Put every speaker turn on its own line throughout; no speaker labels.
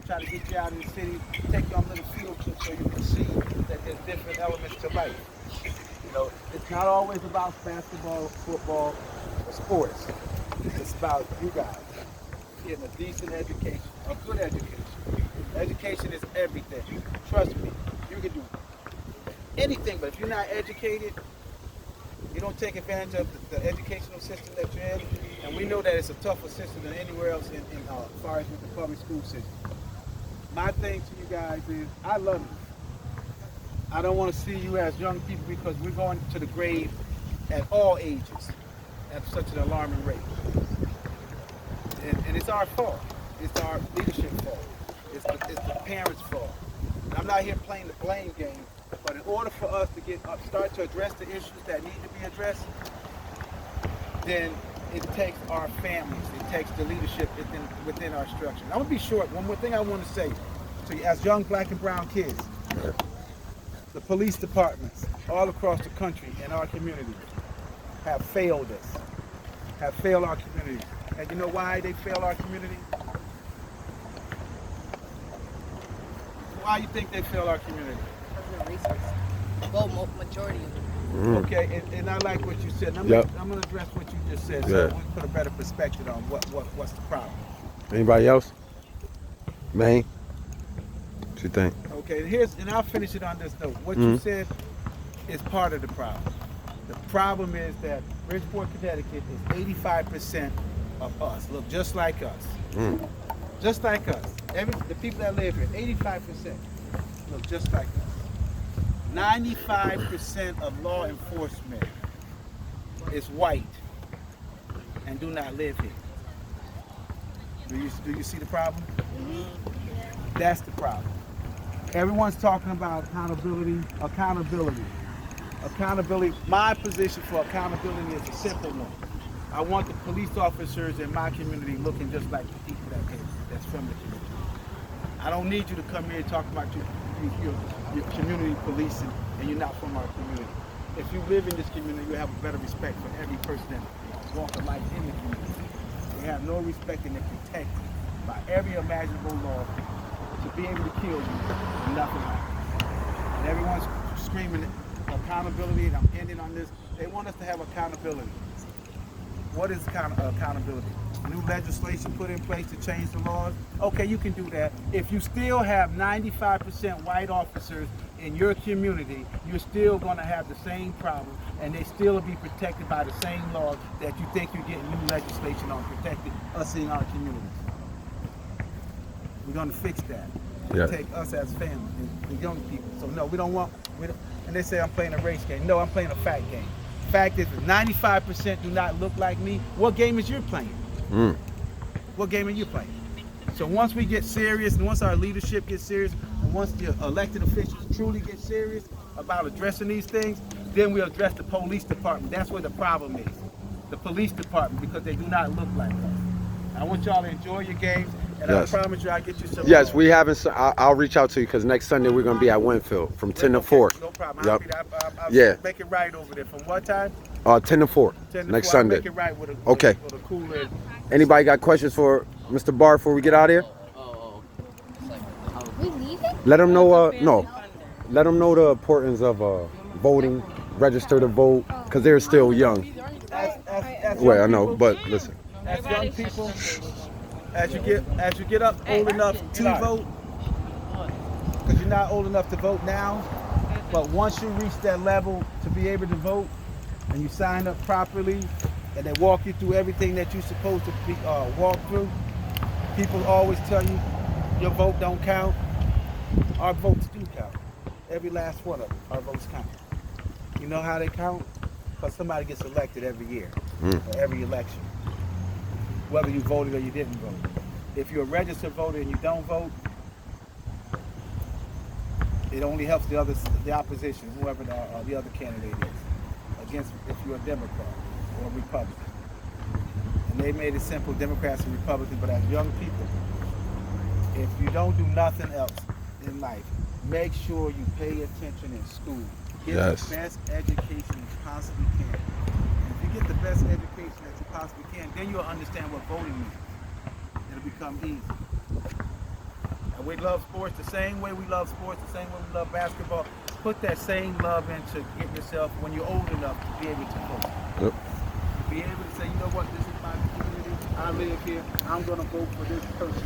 try to get you out of the city, take you on little field trips so you can see that there's different elements to life. You know, it's not always about basketball, football, or sports. It's about you guys getting a decent education, a good education. Education is everything. Trust me, you can do anything, but if you're not educated, you don't take advantage of the educational system that you're in, and we know that it's a tougher system than anywhere else as far as with the public school system. My thing to you guys is, I love you. I don't want to see you as young people because we're going to the grave at all ages at such an alarming rate. And it's our fault. It's our leadership fault. It's the parents' fault. And I'm not here playing the blame game, but in order for us to start to address the issues that need to be addressed, then it takes our families, it takes the leadership within our structure. I'm gonna be short. One more thing I want to say to you, as young black and brown kids, the police departments all across the country and our community have failed us, have failed our community. And you know why they fail our community? Why you think they fail our community?
Because of racist. Well, majority of them.
Okay, and I like what you said. I'm gonna address what you just said, so we put a better perspective on what's the problem.
Anybody else? Man, what you think?
Okay, and I'll finish it on this note. What you said is part of the problem. The problem is that Bridgeport, Connecticut is 85% of us, look just like us. Just like us. The people that live here, 85% look just like us. 95% of law enforcement is white and do not live here. Do you see the problem? That's the problem. Everyone's talking about accountability. My position for accountability is a simple one. I want the police officers in my community looking just like the people that's from the community. I don't need you to come here and talk about your community policing and you're not from our community. If you live in this community, you have a better respect for every person that walks a life in the community. They have no respect and they're protected by every imaginable law to be able to kill you and nothing like it. And everyone's screaming accountability, and I'm ending on this. They want us to have accountability. What is accountability? New legislation put in place to change the laws? Okay, you can do that. If you still have 95% white officers in your community, you're still going to have the same problem, and they still will be protected by the same laws that you think you're getting new legislation on protecting us in our communities. We're going to fix that. Take us as family, the young people. So no, we don't. And they say I'm playing a race game. No, I'm playing a fact game. Fact is, 95% do not look like me. What game is you playing? What game are you playing? So once we get serious, and once our leadership gets serious, and once the elected officials truly get serious about addressing these things, then we'll address the police department. That's where the problem is. The police department, because they do not look like us. I want y'all to enjoy your games, and I promise you I'll get you some.
Yes, we haven't. I'll reach out to you because next Sunday we're going to be at Winfield from 10 to 4.
No problem.
I'll
make it right over there. From what time?
10 to 4.
10 to
next
4.
Sunday.
Make it right with a cooler.
Anybody got questions for Mr. Barr before we get out of here?
We leaving?
Let them know. No, let them know the importance of voting, register to vote, because they're still young. Well, I know, but listen.
As young people, as you get up old enough to vote, because you're not old enough to vote now, but once you reach that level to be able to vote, and you sign up properly, and they walk you through everything that you're supposed to walk through, people always tell you your vote don't count. Our votes do count. Every last one of them, our votes count. You know how they count? Because somebody gets elected every year, or every election. Whether you voted or you didn't vote. If you're a registered voter and you don't vote, it only helps the opposition, whoever the other candidate is, against if you're a Democrat or a Republican. And they made it simple, Democrats and Republicans, but as young people, if you don't do nothing else in life, make sure you pay attention in school. Get the best education you possibly can. And if you get the best education that you possibly can, then you'll understand what voting means. It'll become easy. We love sports the same way we love sports, the same way we love basketball. Put that same love into get yourself when you're old enough to be able to vote.
Yep.
Be able to say, you know what, this is my community. I live here. I'm going to vote for this person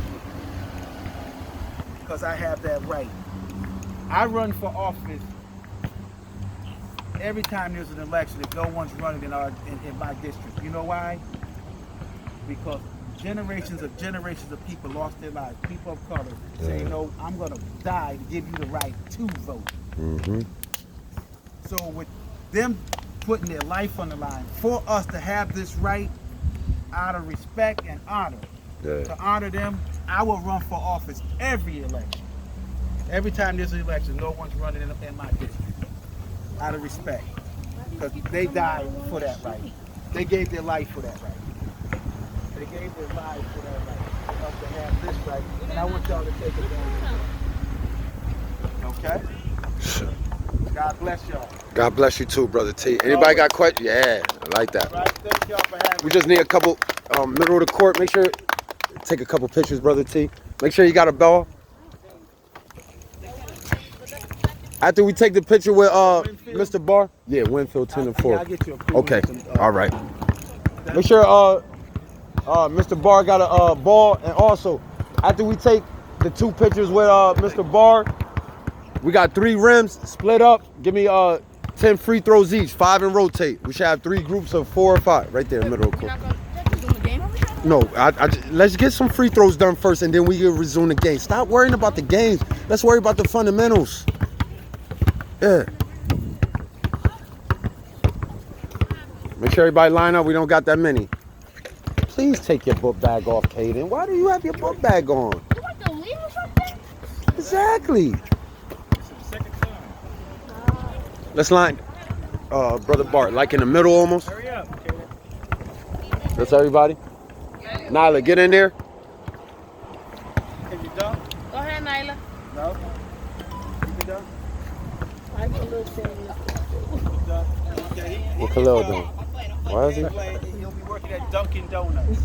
because I have that right. I run for office every time there's an election if no one's running in my district. You know why? Because generations of people lost their lives. People of color say, no, I'm going to die to give you the right to vote.
Mm-hmm.
So with them putting their life on the line for us to have this right out of respect and honor, to honor them, I will run for office every election. Every time there's an election, no one's running in my district out of respect because they died for that right. They gave their life for that right. They gave their lives for that right. For us to have this right, and I want y'all to take advantage of it. Okay? God bless y'all.
God bless you too, Brother T. Anybody got questions? Yeah, I like that.
All right, thank y'all for having me.
We just need a couple, middle of the court. Make sure, take a couple pictures, Brother T. Make sure you got a ball. After we take the picture with Mr. Barr. Yeah, Winfield 10 and 4.
I'll get you a
Okay, all right. Make sure Mr. Barr got a ball, and also after we take the 2 pictures with Mr. Barr, we got 3 rims split up. Give me 10 free throws each, 5 and rotate. We should have 3 groups of 4 or 5 right there in the middle of the court. No, let's get some free throws done first, and then we can resume the game. Stop worrying about the games. Let's worry about the fundamentals. Yeah. Make sure everybody line up. We don't got that many. Please take your book bag off, Caden. Why do you have your book bag on?
You want to leave or something?
Exactly. Let's line, Brother Bart, like in the middle almost.
Hurry up, Caden.
That's everybody. Nyla, get in there.
Can you dunk?
Go ahead, Nyla.
No. You can dunk?
I get a little serious.
Dunk. Okay.
What Khalil doing? Why is he?
He'll be working at Dunkin' Donuts.